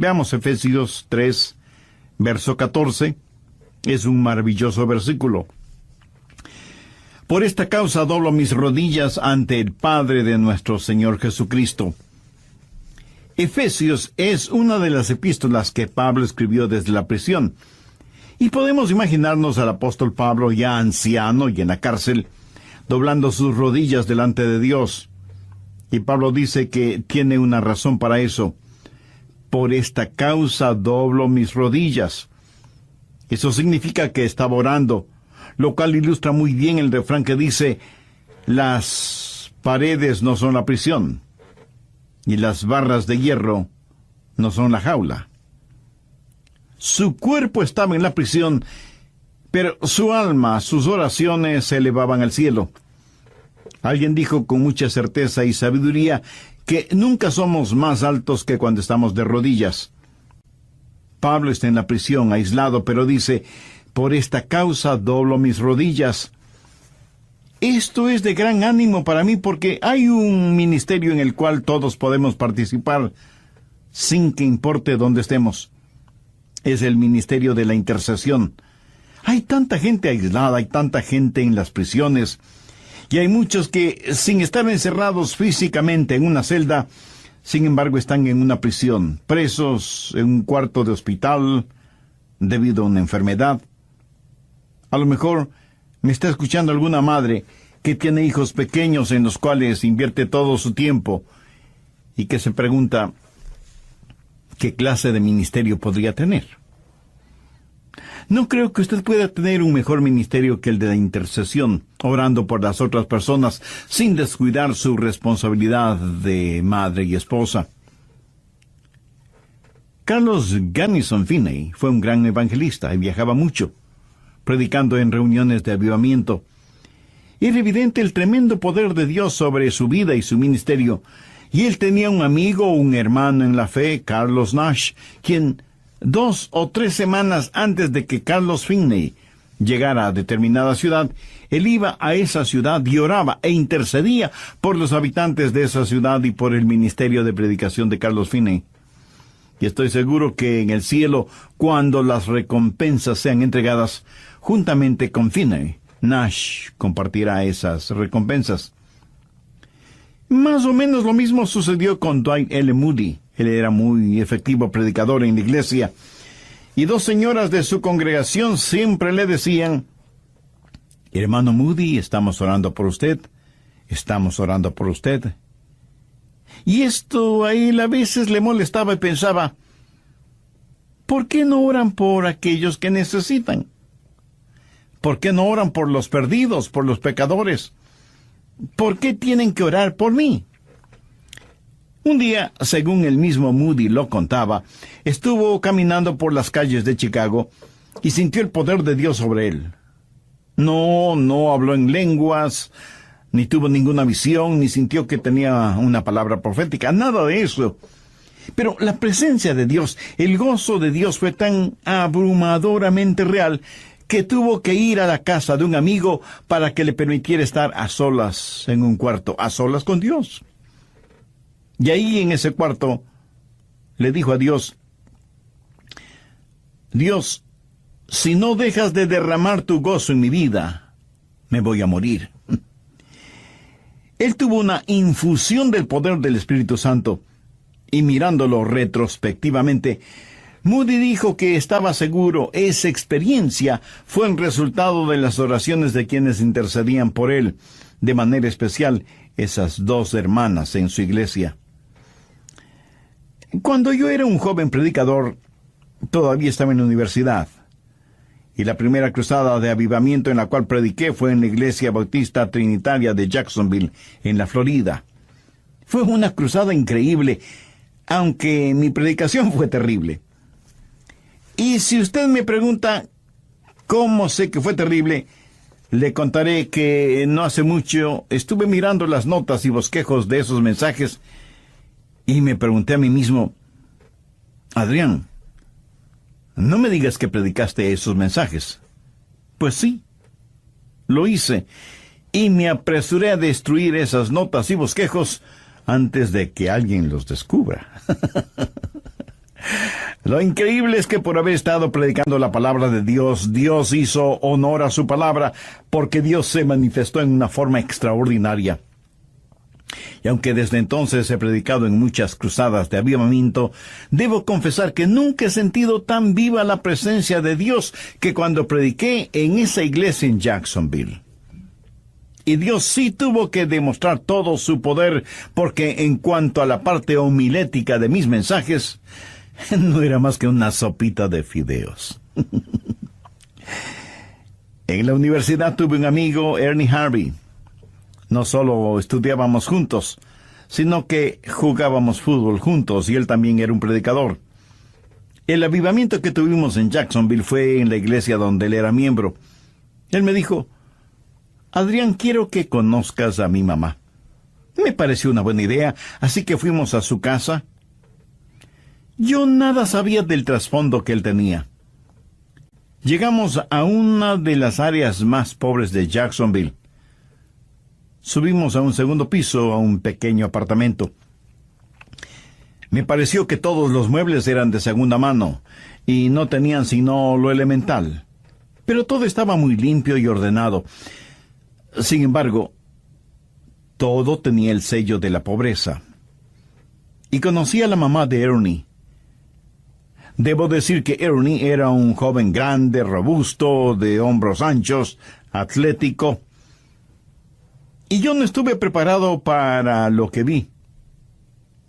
Veamos Efesios 3, verso 14. Es un maravilloso versículo. Por esta causa doblo mis rodillas ante el Padre de nuestro Señor Jesucristo. Efesios es una de las epístolas que Pablo escribió desde la prisión. Y podemos imaginarnos al apóstol Pablo ya anciano y en la cárcel, doblando sus rodillas delante de Dios. Y Pablo dice que tiene una razón para eso. Por esta causa doblo mis rodillas. Eso significa que estaba orando, lo cual ilustra muy bien el refrán que dice: las paredes no son la prisión, y las barras de hierro no son la jaula. Su cuerpo estaba en la prisión, pero su alma, sus oraciones se elevaban al cielo. Alguien dijo con mucha certeza y sabiduría que nunca somos más altos que cuando estamos de rodillas. Pablo está en la prisión, aislado, pero dice: por esta causa doblo mis rodillas. Esto es de gran ánimo para mí porque hay un ministerio en el cual todos podemos participar sin que importe dónde estemos. Es el ministerio de la intercesión. Hay tanta gente aislada, hay tanta gente en las prisiones, y hay muchos que, sin estar encerrados físicamente en una celda, sin embargo están en una prisión, presos en un cuarto de hospital debido a una enfermedad. A lo mejor me está escuchando alguna madre que tiene hijos pequeños en los cuales invierte todo su tiempo y que se pregunta qué clase de ministerio podría tener. No creo que usted pueda tener un mejor ministerio que el de la intercesión, orando por las otras personas, sin descuidar su responsabilidad de madre y esposa. Carlos Gunnison Finney fue un gran evangelista y viajaba mucho, predicando en reuniones de avivamiento. Era evidente el tremendo poder de Dios sobre su vida y su ministerio, y él tenía un amigo, un hermano en la fe, Carlos Nash, quien 2 o 3 semanas antes de que Carlos Finney llegara a determinada ciudad, él iba a esa ciudad y oraba e intercedía por los habitantes de esa ciudad y por el ministerio de predicación de Carlos Finney. Y estoy seguro que en el cielo, cuando las recompensas sean entregadas, juntamente con Finney, Nash compartirá esas recompensas. Más o menos lo mismo sucedió con Dwight L. Moody. Él era muy efectivo predicador en la iglesia, y 2 señoras de su congregación siempre le decían: hermano Moody, estamos orando por usted, estamos orando por usted. Y esto a él a veces le molestaba y pensaba: ¿por qué no oran por aquellos que necesitan? ¿Por qué no oran por los perdidos, por los pecadores? ¿Por qué tienen que orar por mí? Un día, según el mismo Moody lo contaba, estuvo caminando por las calles de Chicago y sintió el poder de Dios sobre él. No habló en lenguas, ni tuvo ninguna visión, ni sintió que tenía una palabra profética, nada de eso. Pero la presencia de Dios, el gozo de Dios fue tan abrumadoramente real que tuvo que ir a la casa de un amigo para que le permitiera estar a solas en un cuarto, a solas con Dios. Y ahí en ese cuarto le dijo a Dios: Dios, si no dejas de derramar tu gozo en mi vida, me voy a morir. Él tuvo una infusión del poder del Espíritu Santo, y mirándolo retrospectivamente, Moody dijo que estaba seguro esa experiencia fue el resultado de las oraciones de quienes intercedían por él, de manera especial esas 2 hermanas en su iglesia. Cuando yo era un joven predicador, todavía estaba en la universidad, y la primera cruzada de avivamiento en la cual prediqué fue en la Iglesia Bautista Trinitaria de Jacksonville, en la Florida. Fue una cruzada increíble, aunque mi predicación fue terrible. Y si usted me pregunta cómo sé que fue terrible, le contaré que no hace mucho estuve mirando las notas y bosquejos de esos mensajes y me pregunté a mí mismo: Adrián, no me digas que predicaste esos mensajes. Pues sí, lo hice, y me apresuré a destruir esas notas y bosquejos antes de que alguien los descubra. Lo increíble es que por haber estado predicando la palabra de Dios, Dios hizo honor a su palabra, porque Dios se manifestó en una forma extraordinaria. Y aunque desde entonces he predicado en muchas cruzadas de avivamiento, debo confesar que nunca he sentido tan viva la presencia de Dios que cuando prediqué en esa iglesia en Jacksonville. Y Dios sí tuvo que demostrar todo su poder, porque en cuanto a la parte homilética de mis mensajes, no era más que una sopita de fideos. En la universidad tuve un amigo, Ernie Harvey. No solo estudiábamos juntos, sino que jugábamos fútbol juntos, y él también era un predicador. El avivamiento que tuvimos en Jacksonville fue en la iglesia donde él era miembro. Él me dijo: Adrián, quiero que conozcas a mi mamá. Me pareció una buena idea, así que fuimos a su casa. Yo nada sabía del trasfondo que él tenía. Llegamos a una de las áreas más pobres de Jacksonville. Subimos a un segundo piso, a un pequeño apartamento. Me pareció que todos los muebles eran de segunda mano y no tenían sino lo elemental. Pero todo estaba muy limpio y ordenado. Sin embargo, todo tenía el sello de la pobreza. Y conocí a la mamá de Ernie. Debo decir que Ernie era un joven grande, robusto, de hombros anchos, atlético. Y yo no estuve preparado para lo que vi,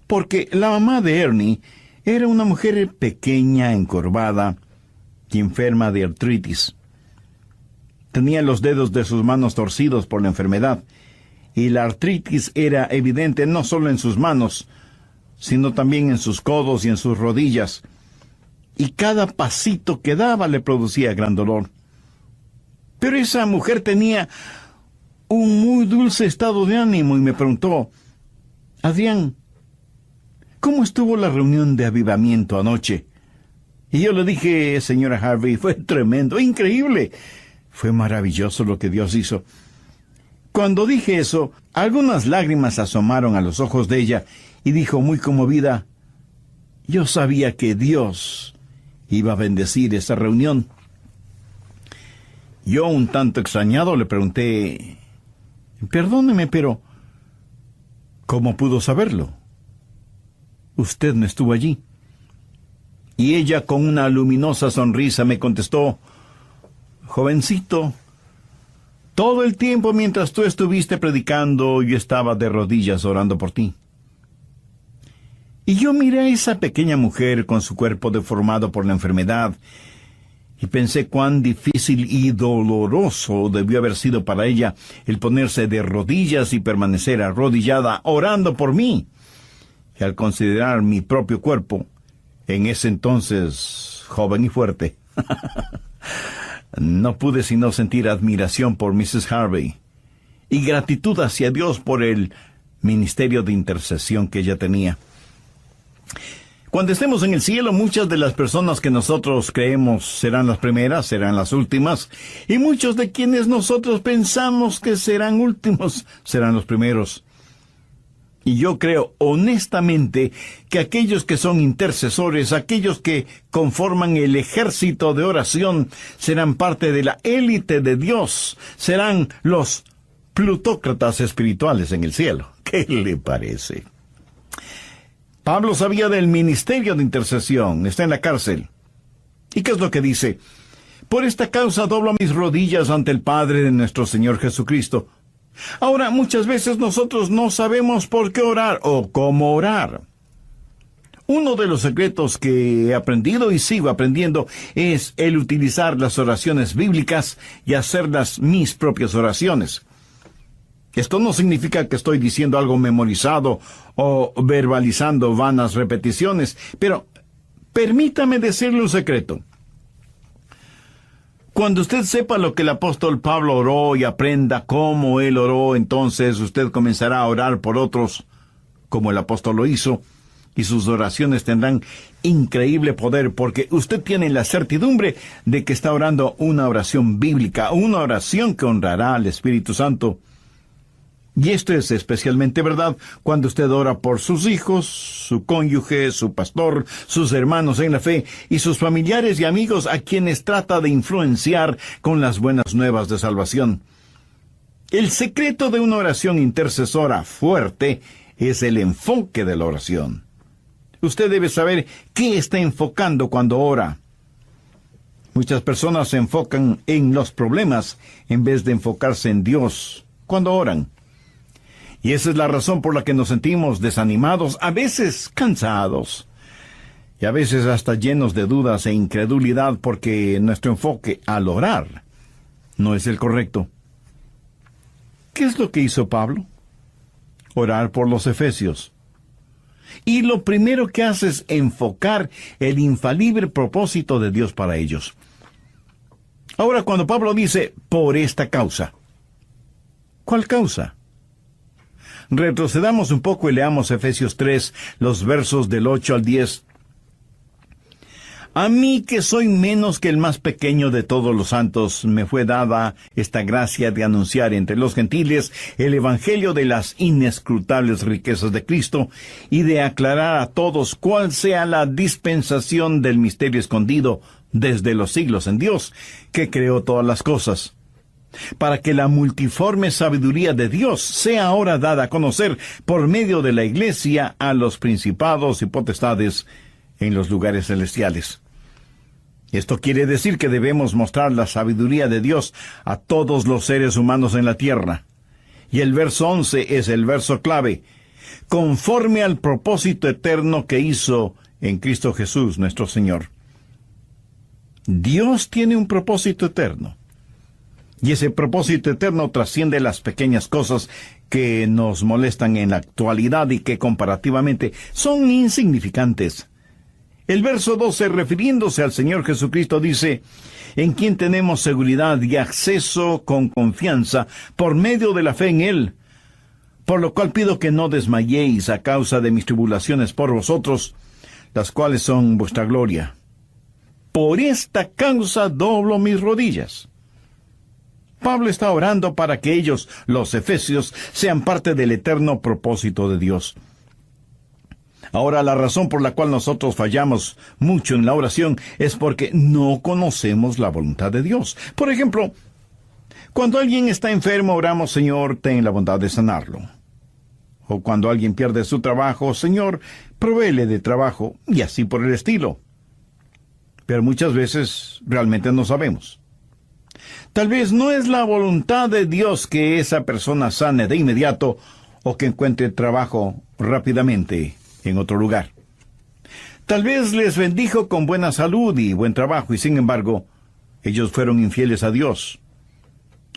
porque la mamá de Ernie era una mujer pequeña, encorvada y enferma de artritis. Tenía los dedos de sus manos torcidos por la enfermedad, y la artritis era evidente no solo en sus manos, sino también en sus codos y en sus rodillas, y cada pasito que daba le producía gran dolor. Pero esa mujer tenía un muy dulce estado de ánimo y me preguntó: Adrián, ¿cómo estuvo la reunión de avivamiento anoche? Y yo le dije: señora Harvey, fue tremendo, increíble. Fue maravilloso lo que Dios hizo. Cuando dije eso, algunas lágrimas asomaron a los ojos de ella y dijo muy conmovida: yo sabía que Dios iba a bendecir esa reunión. Yo, un tanto extrañado, le pregunté: perdóneme, pero ¿cómo pudo saberlo? Usted no estuvo allí. Y ella, con una luminosa sonrisa, me contestó: jovencito, todo el tiempo mientras tú estuviste predicando, yo estaba de rodillas orando por ti. Y yo miré a esa pequeña mujer con su cuerpo deformado por la enfermedad, y pensé cuán difícil y doloroso debió haber sido para ella el ponerse de rodillas y permanecer arrodillada orando por mí. Y al considerar mi propio cuerpo, en ese entonces joven y fuerte, no pude sino sentir admiración por Mrs. Harvey y gratitud hacia Dios por el ministerio de intercesión que ella tenía. Cuando estemos en el cielo, muchas de las personas que nosotros creemos serán las primeras, serán las últimas, y muchos de quienes nosotros pensamos que serán últimos, serán los primeros. Y yo creo honestamente que aquellos que son intercesores, aquellos que conforman el ejército de oración, serán parte de la élite de Dios, serán los plutócratas espirituales en el cielo. ¿Qué le parece? Pablo sabía del ministerio de intercesión, está en la cárcel. ¿Y qué es lo que dice? Por esta causa doblo mis rodillas ante el Padre de nuestro Señor Jesucristo. Ahora, muchas veces nosotros no sabemos por qué orar o cómo orar. Uno de los secretos que he aprendido y sigo aprendiendo es el utilizar las oraciones bíblicas y hacerlas mis propias oraciones. Esto no significa que estoy diciendo algo memorizado o verbalizando vanas repeticiones, pero permítame decirle un secreto. Cuando usted sepa lo que el apóstol Pablo oró y aprenda cómo él oró, entonces usted comenzará a orar por otros, como el apóstol lo hizo, y sus oraciones tendrán increíble poder, porque usted tiene la certidumbre de que está orando una oración bíblica, una oración que honrará al Espíritu Santo. Y esto es especialmente verdad cuando usted ora por sus hijos, su cónyuge, su pastor, sus hermanos en la fe y sus familiares y amigos a quienes trata de influenciar con las buenas nuevas de salvación. El secreto de una oración intercesora fuerte es el enfoque de la oración. Usted debe saber qué está enfocando cuando ora. Muchas personas se enfocan en los problemas en vez de enfocarse en Dios cuando oran. Y esa es la razón por la que nos sentimos desanimados, a veces cansados, y a veces hasta llenos de dudas e incredulidad porque nuestro enfoque al orar no es el correcto. ¿Qué es lo que hizo Pablo? Orar por los efesios. Y lo primero que hace es enfocar el infalible propósito de Dios para ellos. Ahora, cuando Pablo dice, por esta causa, ¿cuál causa? Retrocedamos un poco y leamos Efesios 3, los versos del 8 al 10. A mí, que soy menos que el más pequeño de todos los santos, me fue dada esta gracia de anunciar entre los gentiles el evangelio de las inescrutables riquezas de Cristo y de aclarar a todos cuál sea la dispensación del misterio escondido desde los siglos en Dios, que creó todas las cosas, para que la multiforme sabiduría de Dios sea ahora dada a conocer por medio de la Iglesia a los principados y potestades en los lugares celestiales. Esto quiere decir que debemos mostrar la sabiduría de Dios a todos los seres humanos en la tierra. Y el verso 11 es el verso clave, conforme al propósito eterno que hizo en Cristo Jesús nuestro Señor. Dios tiene un propósito eterno. Y ese propósito eterno trasciende las pequeñas cosas que nos molestan en la actualidad y que comparativamente son insignificantes. El verso 12, refiriéndose al Señor Jesucristo, dice, en quien tenemos seguridad y acceso con confianza por medio de la fe en Él, por lo cual pido que no desmayéis a causa de mis tribulaciones por vosotros, las cuales son vuestra gloria. Por esta causa doblo mis rodillas. Pablo está orando para que ellos, los efesios, sean parte del eterno propósito de Dios. Ahora, la razón por la cual nosotros fallamos mucho en la oración es porque no conocemos la voluntad de Dios. Por ejemplo, cuando alguien está enfermo, oramos, Señor, ten la bondad de sanarlo. O cuando alguien pierde su trabajo, Señor, provéele de trabajo, y así por el estilo. Pero muchas veces realmente no sabemos. Tal vez no es la voluntad de Dios que esa persona sane de inmediato o que encuentre trabajo rápidamente en otro lugar. Tal vez les bendijo con buena salud y buen trabajo y sin embargo, ellos fueron infieles a Dios.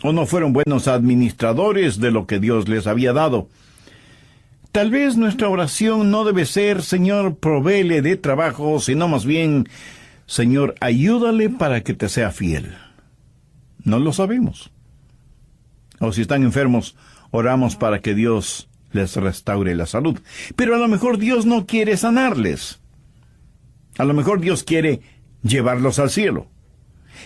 O no fueron buenos administradores de lo que Dios les había dado. Tal vez nuestra oración no debe ser, Señor, provéele de trabajo, sino más bien, Señor, ayúdale para que te sea fiel. No lo sabemos. O si están enfermos, oramos para que Dios les restaure la salud. Pero a lo mejor Dios no quiere sanarles. A lo mejor Dios quiere llevarlos al cielo.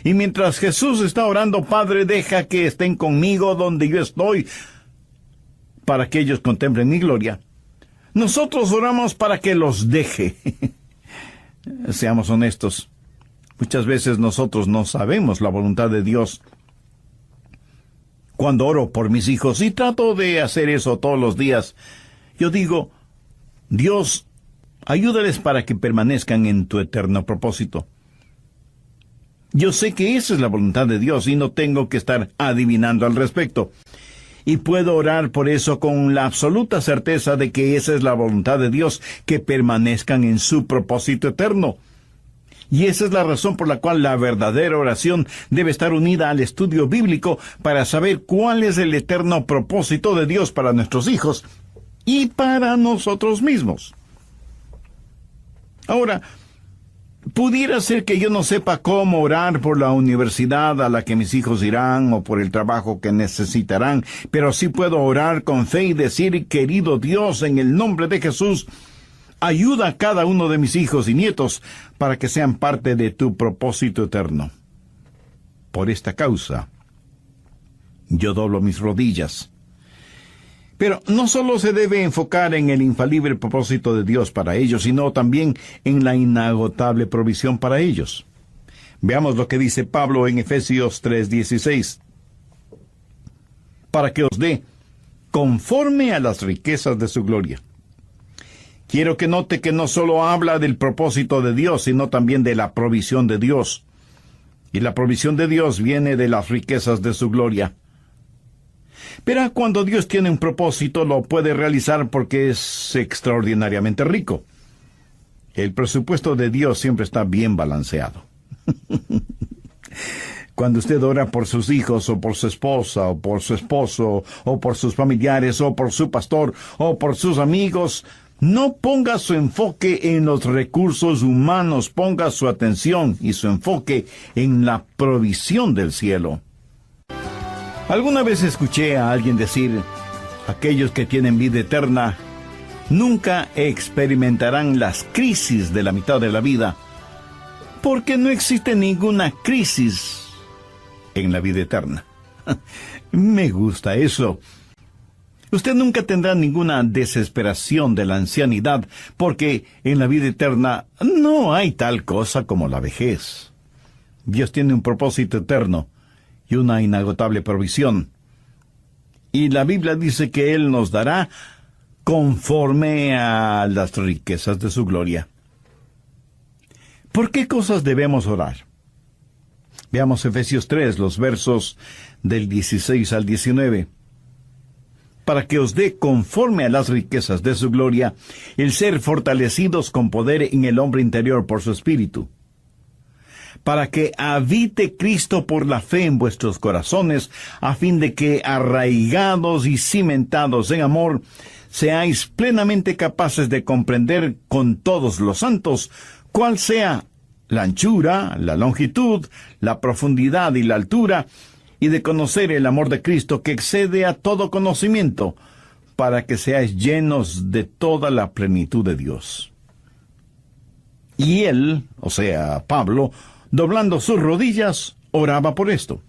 Y mientras Jesús está orando, Padre, deja que estén conmigo donde yo estoy, para que ellos contemplen mi gloria, nosotros oramos para que los deje. Seamos honestos. Muchas veces nosotros no sabemos la voluntad de Dios. Cuando oro por mis hijos, y trato de hacer eso todos los días, yo digo, Dios, ayúdales para que permanezcan en tu eterno propósito. Yo sé que esa es la voluntad de Dios y no tengo que estar adivinando al respecto. Y puedo orar por eso con la absoluta certeza de que esa es la voluntad de Dios, que permanezcan en su propósito eterno. Y esa es la razón por la cual la verdadera oración debe estar unida al estudio bíblico para saber cuál es el eterno propósito de Dios para nuestros hijos y para nosotros mismos. Ahora, pudiera ser que yo no sepa cómo orar por la universidad a la que mis hijos irán o por el trabajo que necesitarán, pero sí puedo orar con fe y decir, querido Dios, en el nombre de Jesús, ayuda a cada uno de mis hijos y nietos para que sean parte de tu propósito eterno. Por esta causa, yo doblo mis rodillas. Pero no solo se debe enfocar en el infalible propósito de Dios para ellos, sino también en la inagotable provisión para ellos. Veamos lo que dice Pablo en Efesios 3:16. Para que os dé conforme a las riquezas de su gloria. Quiero que note que no solo habla del propósito de Dios, sino también de la provisión de Dios. Y la provisión de Dios viene de las riquezas de su gloria. Pero cuando Dios tiene un propósito, lo puede realizar porque es extraordinariamente rico. El presupuesto de Dios siempre está bien balanceado. Cuando usted ora por sus hijos, o por su esposa, o por su esposo, o por sus familiares, o por su pastor, o por sus amigos, no ponga su enfoque en los recursos humanos, ponga su atención y su enfoque en la provisión del cielo. Alguna vez escuché a alguien decir, aquellos que tienen vida eterna nunca experimentarán las crisis de la mitad de la vida, porque no existe ninguna crisis en la vida eterna. Me gusta eso. Usted nunca tendrá ninguna desesperación de la ancianidad, porque en la vida eterna no hay tal cosa como la vejez. Dios tiene un propósito eterno y una inagotable provisión. Y la Biblia dice que Él nos dará conforme a las riquezas de su gloria. ¿Por qué cosas debemos orar? Veamos Efesios 3, los versos del 16 al 19. Para que os dé conforme a las riquezas de su gloria, el ser fortalecidos con poder en el hombre interior por su espíritu. Para que habite Cristo por la fe en vuestros corazones, a fin de que, arraigados y cimentados en amor, seáis plenamente capaces de comprender con todos los santos cuál sea la anchura, la longitud, la profundidad y la altura, y de conocer el amor de Cristo que excede a todo conocimiento, para que seáis llenos de toda la plenitud de Dios. Y él, o sea, Pablo, doblando sus rodillas, oraba por esto.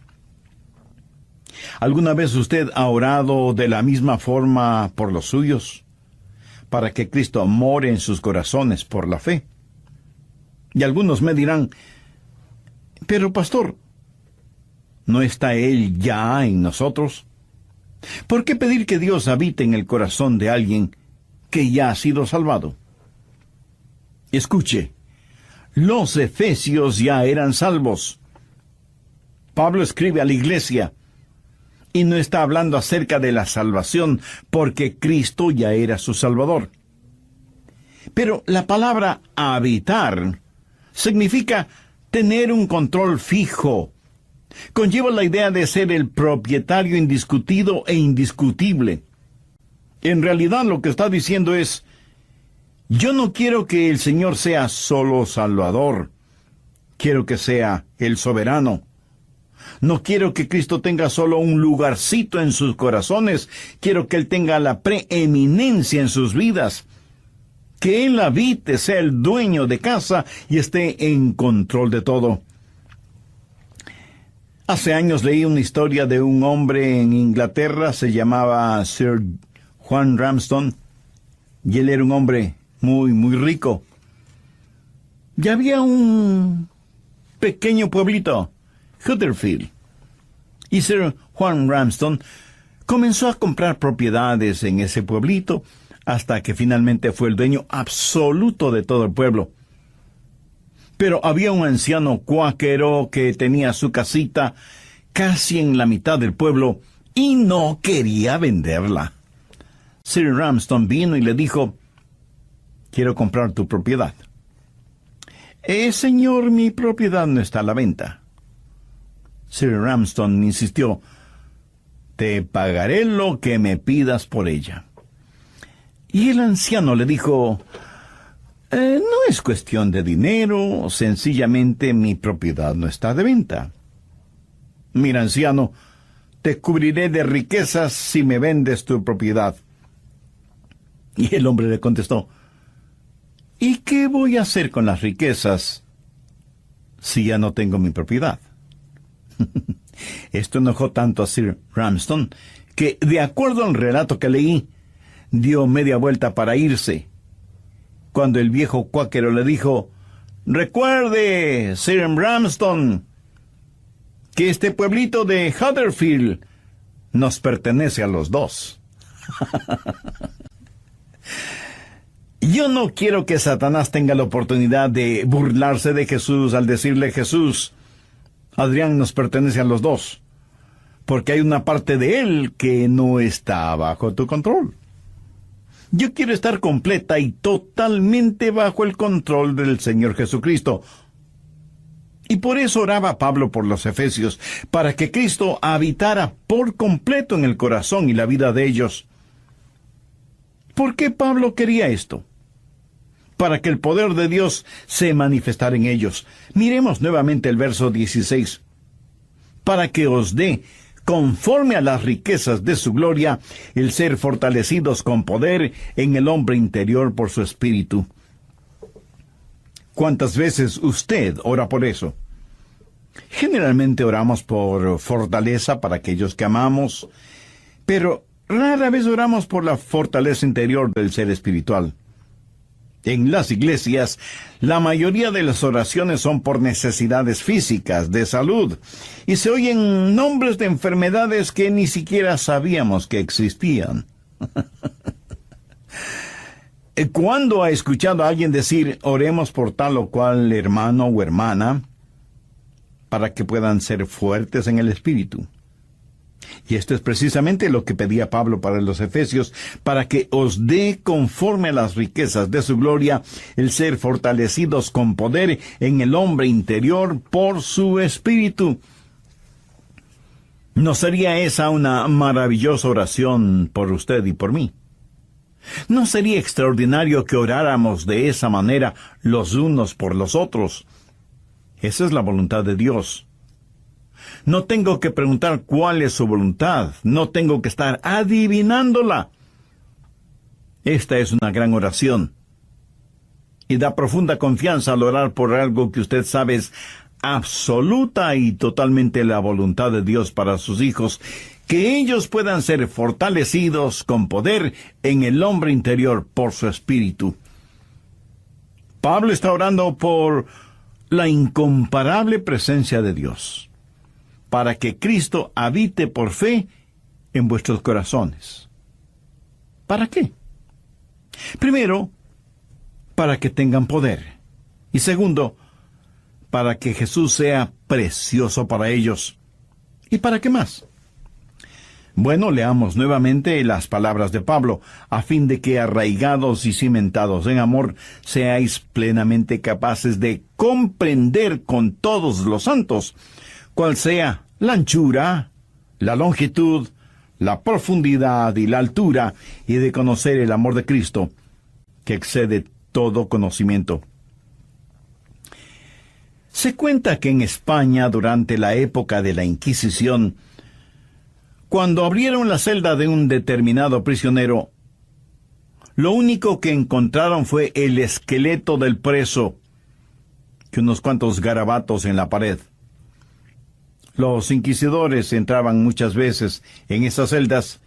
¿Alguna vez usted ha orado de la misma forma por los suyos? Para que Cristo more en sus corazones por la fe. Y algunos me dirán, pero pastor, ¿no está Él ya en nosotros? ¿Por qué pedir que Dios habite en el corazón de alguien que ya ha sido salvado? Escuche, los efesios ya eran salvos. Pablo escribe a la iglesia y no está hablando acerca de la salvación porque Cristo ya era su Salvador. Pero la palabra habitar significa tener un control fijo. Conlleva la idea de ser el propietario indiscutido e indiscutible. En realidad lo que está diciendo es, yo no quiero que el Señor sea solo Salvador. Quiero que sea el soberano. No quiero que Cristo tenga solo un lugarcito en sus corazones. Quiero que Él tenga la preeminencia en sus vidas. Que Él habite, sea el dueño de casa y esté en control de todo. Hace años leí una historia de un hombre en Inglaterra, se llamaba Sir Juan Ramsden, y él era un hombre muy rico. Y había un pequeño pueblito, Huddersfield, y Sir Juan Ramsden comenzó a comprar propiedades en ese pueblito, hasta que finalmente fue el dueño absoluto de todo el pueblo. Pero había un anciano cuáquero que tenía su casita casi en la mitad del pueblo y no quería venderla. Sir Ramsden vino y le dijo, quiero comprar tu propiedad. Señor, mi propiedad no está a la venta. Sir Ramsden insistió, te pagaré lo que me pidas por ella. Y el anciano le dijo, no es cuestión de dinero, sencillamente mi propiedad no está de venta. Mira, anciano, te cubriré de riquezas si me vendes tu propiedad. Y el hombre le contestó, ¿y qué voy a hacer con las riquezas si ya no tengo mi propiedad? Esto enojó tanto a Sir Ramsden que, de acuerdo al relato que leí, dio media vuelta para irse, cuando el viejo cuáquero le dijo: «Recuerde, Sir Ramsden, que este pueblito de Huddersfield nos pertenece a los dos». Yo no quiero que Satanás tenga la oportunidad de burlarse de Jesús al decirle: «Jesús, Adrián nos pertenece a los dos», porque hay una parte de él que no está bajo tu control. Yo quiero estar completa y totalmente bajo el control del Señor Jesucristo. Y por eso oraba Pablo por los efesios, para que Cristo habitara por completo en el corazón y la vida de ellos. ¿Por qué Pablo quería esto? Para que el poder de Dios se manifestara en ellos. Miremos nuevamente el verso 16. «Para que os dé, conforme a las riquezas de su gloria, el ser fortalecidos con poder en el hombre interior por su espíritu». ¿Cuántas veces usted ora por eso? Generalmente oramos por fortaleza para aquellos que amamos, pero rara vez oramos por la fortaleza interior del ser espiritual. En las iglesias, la mayoría de las oraciones son por necesidades físicas, de salud, y se oyen nombres de enfermedades que ni siquiera sabíamos que existían. ¿Cuándo ha escuchado a alguien decir: «Oremos por tal o cual hermano o hermana para que puedan ser fuertes en el espíritu»? Y esto es precisamente lo que pedía Pablo para los efesios: «Para que os dé, conforme a las riquezas de su gloria, el ser fortalecidos con poder en el hombre interior por su espíritu». ¿No sería esa una maravillosa oración por usted y por mí? ¿No sería extraordinario que oráramos de esa manera los unos por los otros? Esa es la voluntad de Dios. No tengo que preguntar cuál es su voluntad. No tengo que estar adivinándola. Esta es una gran oración. Y da profunda confianza al orar por algo que usted sabe es absoluta y totalmente la voluntad de Dios para sus hijos, que ellos puedan ser fortalecidos con poder en el hombre interior por su espíritu. Pablo está orando por la incomparable presencia de Dios, para que Cristo habite por fe en vuestros corazones. ¿Para qué? Primero, para que tengan poder. Y segundo, para que Jesús sea precioso para ellos. ¿Y para qué más? Bueno, leamos nuevamente las palabras de Pablo: «A fin de que, arraigados y cimentados en amor, seáis plenamente capaces de comprender con todos los santos cuál sea la anchura, la longitud, la profundidad y la altura, y de conocer el amor de Cristo, que excede todo conocimiento». Se cuenta que en España, durante la época de la Inquisición, cuando abrieron la celda de un determinado prisionero, lo único que encontraron fue el esqueleto del preso y unos cuantos garabatos en la pared. Los inquisidores entraban muchas veces en esas celdas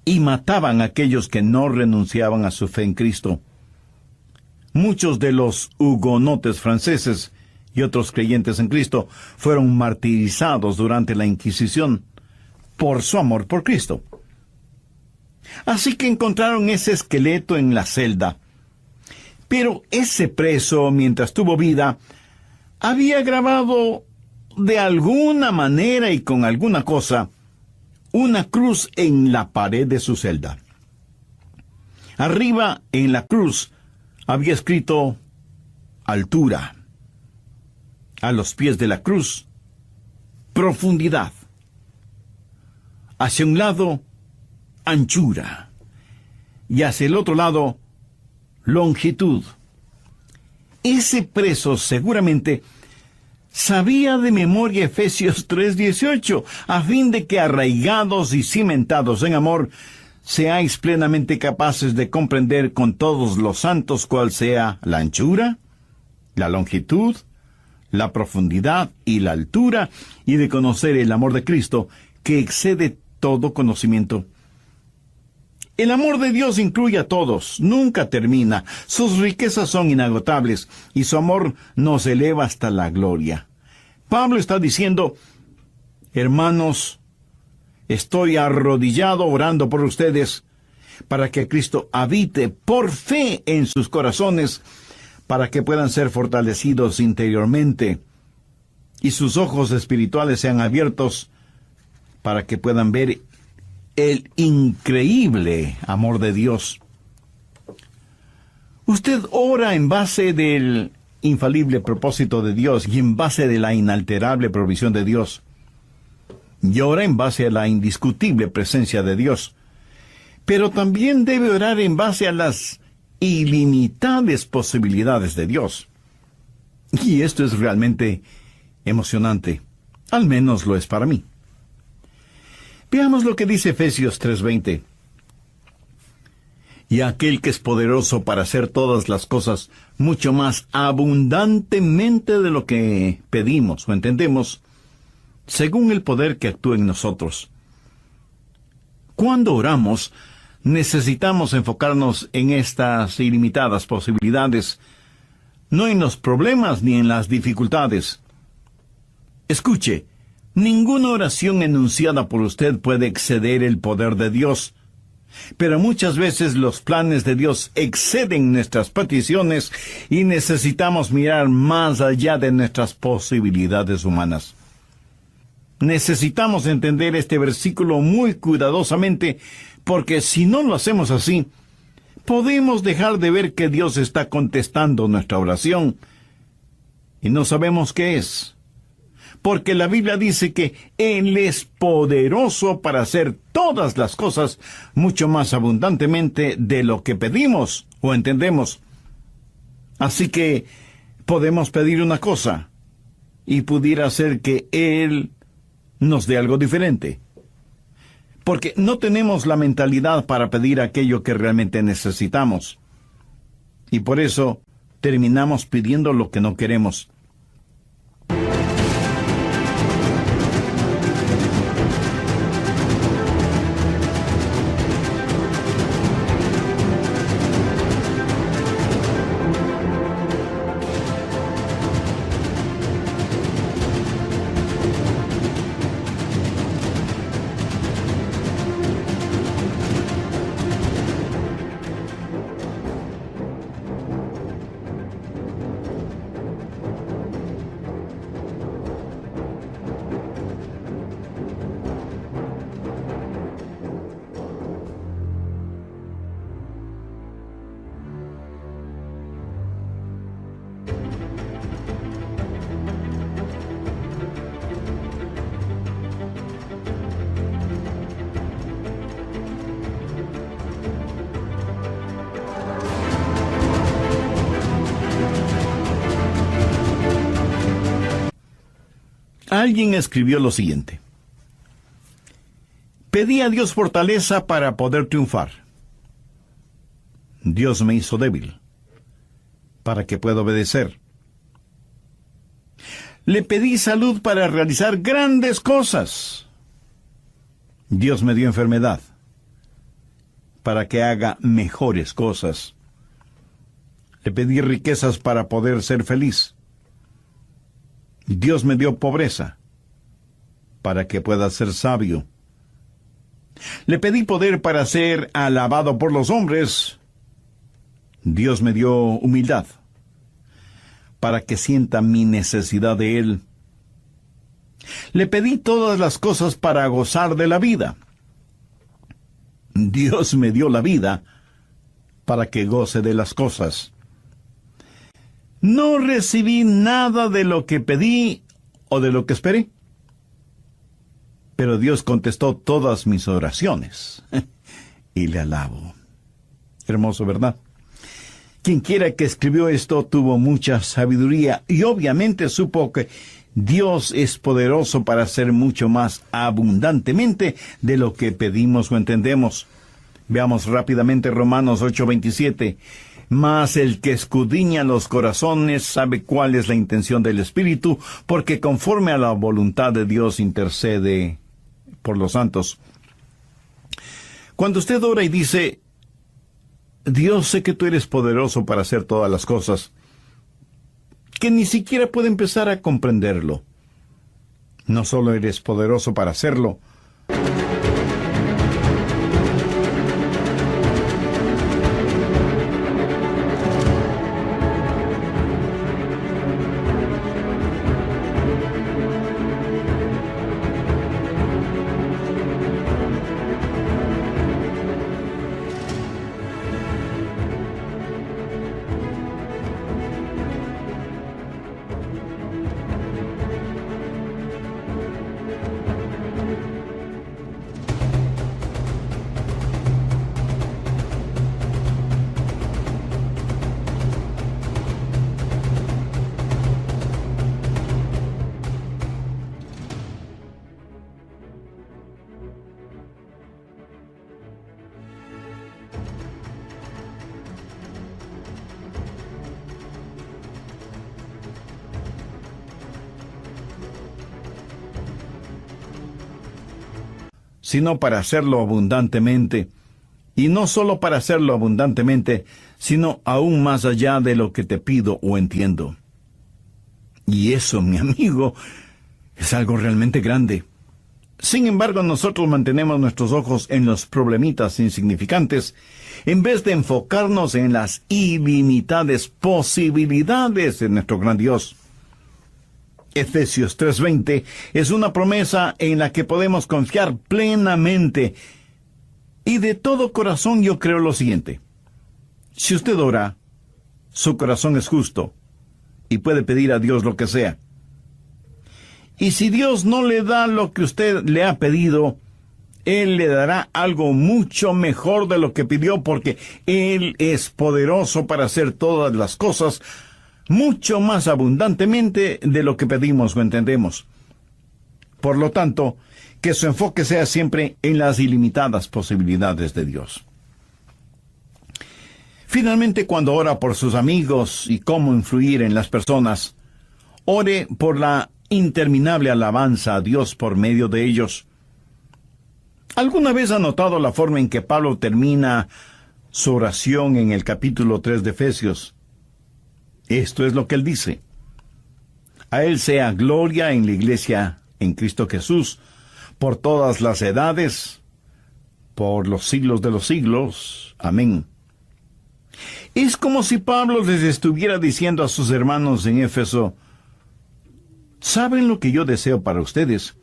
y mataban a aquellos que no renunciaban a su fe en Cristo. Muchos de los hugonotes franceses y otros creyentes en Cristo fueron martirizados durante la Inquisición. por su amor por Cristo. Así que encontraron ese esqueleto en la celda. Pero ese preso, mientras tuvo vida, había grabado de alguna manera y con alguna cosa una cruz en la pared de su celda. Arriba, en la cruz, había escrito altura. A los pies de la cruz, profundidad. Hacia un lado, anchura. Y hacia el otro lado, longitud. Ese preso seguramente sabía de memoria Efesios 3:18, a fin de que arraigados y cimentados en amor, seáis plenamente capaces de comprender con todos los santos cuál sea la anchura, la longitud, la profundidad y la altura, y de conocer el amor de Cristo, que excede todo conocimiento. El amor de Dios incluye a todos, nunca termina, sus riquezas son inagotables, y su amor nos eleva hasta la gloria. Pablo está diciendo: hermanos, estoy arrodillado orando por ustedes, para que Cristo habite por fe en sus corazones, para que puedan ser fortalecidos interiormente, y sus ojos espirituales sean abiertos, para que puedan ver el increíble amor de Dios. Usted ora en base del infalible propósito de Dios y en base de la inalterable provisión de Dios. Y ora en base a la indiscutible presencia de Dios. Pero también debe orar en base a las ilimitadas posibilidades de Dios. Y esto es realmente emocionante. Al menos lo es para mí. Veamos lo que dice Efesios 3:20. Y aquel que es poderoso para hacer todas las cosas mucho más abundantemente de lo que pedimos o entendemos, según el poder que actúa en nosotros. Cuando oramos, necesitamos enfocarnos en estas ilimitadas posibilidades, no en los problemas ni en las dificultades. Escuche, ninguna oración enunciada por usted puede exceder el poder de Dios. Pero muchas veces los planes de Dios exceden nuestras peticiones y necesitamos mirar más allá de nuestras posibilidades humanas. Necesitamos entender este versículo muy cuidadosamente, porque si no lo hacemos así, podemos dejar de ver que Dios está contestando nuestra oración y no sabemos qué es. Porque la Biblia dice que Él es poderoso para hacer todas las cosas mucho más abundantemente de lo que pedimos o entendemos. Así que podemos pedir una cosa y pudiera ser que Él nos dé algo diferente. Porque no tenemos la mentalidad para pedir aquello que realmente necesitamos. Y por eso terminamos pidiendo lo que no queremos. Alguien escribió lo siguiente: pedí a Dios fortaleza para poder triunfar. Dios me hizo débil para que pueda obedecer. Le pedí salud para realizar grandes cosas. Dios me dio enfermedad para que haga mejores cosas. Le pedí riquezas para poder ser feliz. Dios me dio pobreza para que pueda ser sabio. Le pedí poder para ser alabado por los hombres. Dios me dio humildad para que sienta mi necesidad de Él. Le pedí todas las cosas para gozar de la vida. Dios me dio la vida para que goce de las cosas. No recibí nada de lo que pedí o de lo que esperé, pero Dios contestó todas mis oraciones y le alabo. Hermoso, ¿verdad? Quien quiera que escribió esto tuvo mucha sabiduría y obviamente supo que Dios es poderoso para hacer mucho más abundantemente de lo que pedimos o entendemos. Veamos rápidamente Romanos 8:27. Mas el que escudriña los corazones sabe cuál es la intención del Espíritu, porque conforme a la voluntad de Dios intercede por los santos. Cuando usted ora y dice, Dios, sé que tú eres poderoso para hacer todas las cosas, que ni siquiera puede empezar a comprenderlo. No solo eres poderoso para hacerlo, sino para hacerlo abundantemente, y no solo para hacerlo abundantemente, sino aún más allá de lo que te pido o entiendo. Y eso, mi amigo, es algo realmente grande. Sin embargo, nosotros mantenemos nuestros ojos en los problemitas insignificantes, en vez de enfocarnos en las ilimitadas posibilidades de nuestro gran Dios. Efesios 3:20 es una promesa en la que podemos confiar plenamente. Y de todo corazón yo creo lo siguiente. Si usted ora, su corazón es justo y puede pedir a Dios lo que sea. Y si Dios no le da lo que usted le ha pedido, Él le dará algo mucho mejor de lo que pidió, porque Él es poderoso para hacer todas las cosas mucho más abundantemente de lo que pedimos o entendemos. Por lo tanto, que su enfoque sea siempre en las ilimitadas posibilidades de Dios. Finalmente, cuando ora por sus amigos y cómo influir en las personas, ore por la interminable alabanza a Dios por medio de ellos. ¿Alguna vez ha notado la forma en que Pablo termina su oración en el capítulo 3 de Efesios? Esto es lo que él dice. A Él sea gloria en la iglesia en Cristo Jesús, por todas las edades, por los siglos de los siglos. Amén. Es como si Pablo les estuviera diciendo a sus hermanos en Éfeso, ¿saben lo que yo deseo para ustedes?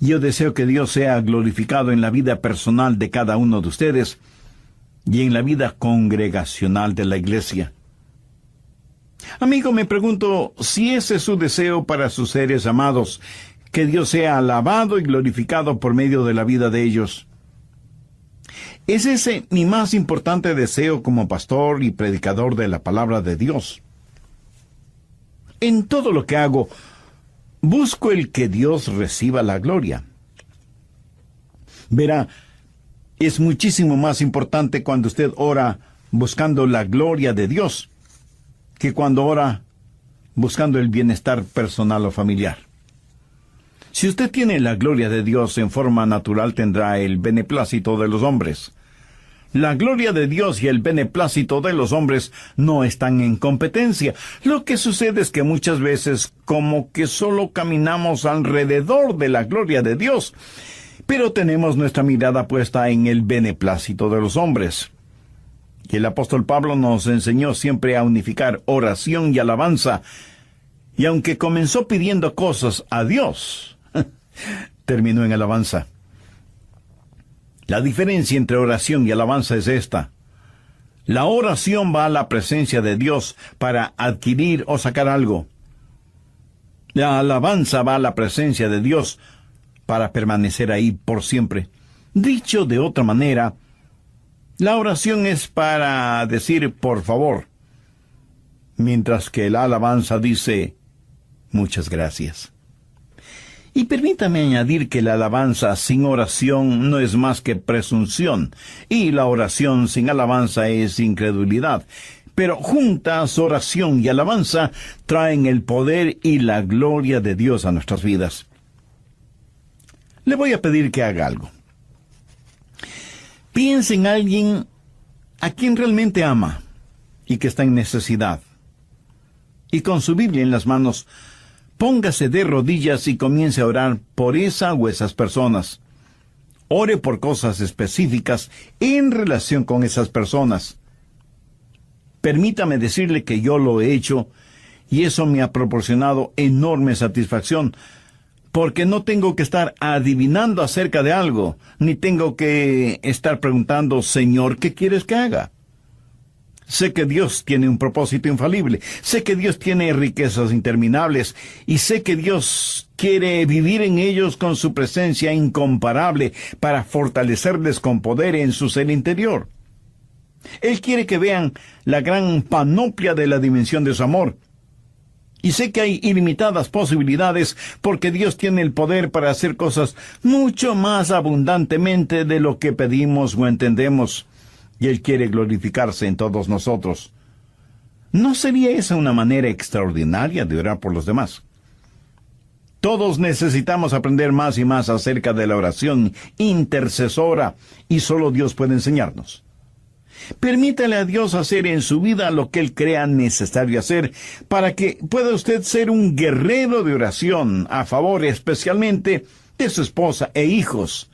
Yo deseo que Dios sea glorificado en la vida personal de cada uno de ustedes y en la vida congregacional de la iglesia. Amigo, me pregunto si ese es su deseo para sus seres amados, que Dios sea alabado y glorificado por medio de la vida de ellos. ¿Es ese mi más importante deseo como pastor y predicador de la palabra de Dios? En todo lo que hago, busco el que Dios reciba la gloria. Verá, es muchísimo más importante cuando usted ora buscando la gloria de Dios que cuando ora buscando el bienestar personal o familiar. Si usted tiene la gloria de Dios en forma natural, tendrá el beneplácito de los hombres. La gloria de Dios y el beneplácito de los hombres no están en competencia. Lo que sucede es que muchas veces como que solo caminamos alrededor de la gloria de Dios, pero tenemos nuestra mirada puesta en el beneplácito de los hombres. Y el apóstol Pablo nos enseñó siempre a unificar oración y alabanza, y aunque comenzó pidiendo cosas a Dios, terminó en alabanza. La diferencia entre oración y alabanza es esta. La oración va a la presencia de Dios para adquirir o sacar algo. La alabanza va a la presencia de Dios para permanecer ahí por siempre. Dicho de otra manera, la oración es para decir por favor, mientras que la alabanza dice muchas gracias. Y permítame añadir que la alabanza sin oración no es más que presunción, y la oración sin alabanza es incredulidad. Pero juntas, oración y alabanza traen el poder y la gloria de Dios a nuestras vidas. Le voy a pedir que haga algo. Piense en alguien a quien realmente ama y que está en necesidad. Y con su Biblia en las manos, póngase de rodillas y comience a orar por esa o esas personas. Ore por cosas específicas en relación con esas personas. Permítame decirle que yo lo he hecho y eso me ha proporcionado enorme satisfacción, porque no tengo que estar adivinando acerca de algo, ni tengo que estar preguntando, Señor, ¿qué quieres que haga? Sé que Dios tiene un propósito infalible, sé que Dios tiene riquezas interminables, y sé que Dios quiere vivir en ellos con su presencia incomparable para fortalecerles con poder en su ser interior. Él quiere que vean la gran panoplia de la dimensión de su amor. Y sé que hay ilimitadas posibilidades porque Dios tiene el poder para hacer cosas mucho más abundantemente de lo que pedimos o entendemos. Y Él quiere glorificarse en todos nosotros. ¿No sería esa una manera extraordinaria de orar por los demás? Todos necesitamos aprender más y más acerca de la oración intercesora, y solo Dios puede enseñarnos. Permítale a Dios hacer en su vida lo que Él crea necesario hacer para que pueda usted ser un guerrero de oración a favor especialmente de su esposa e hijos,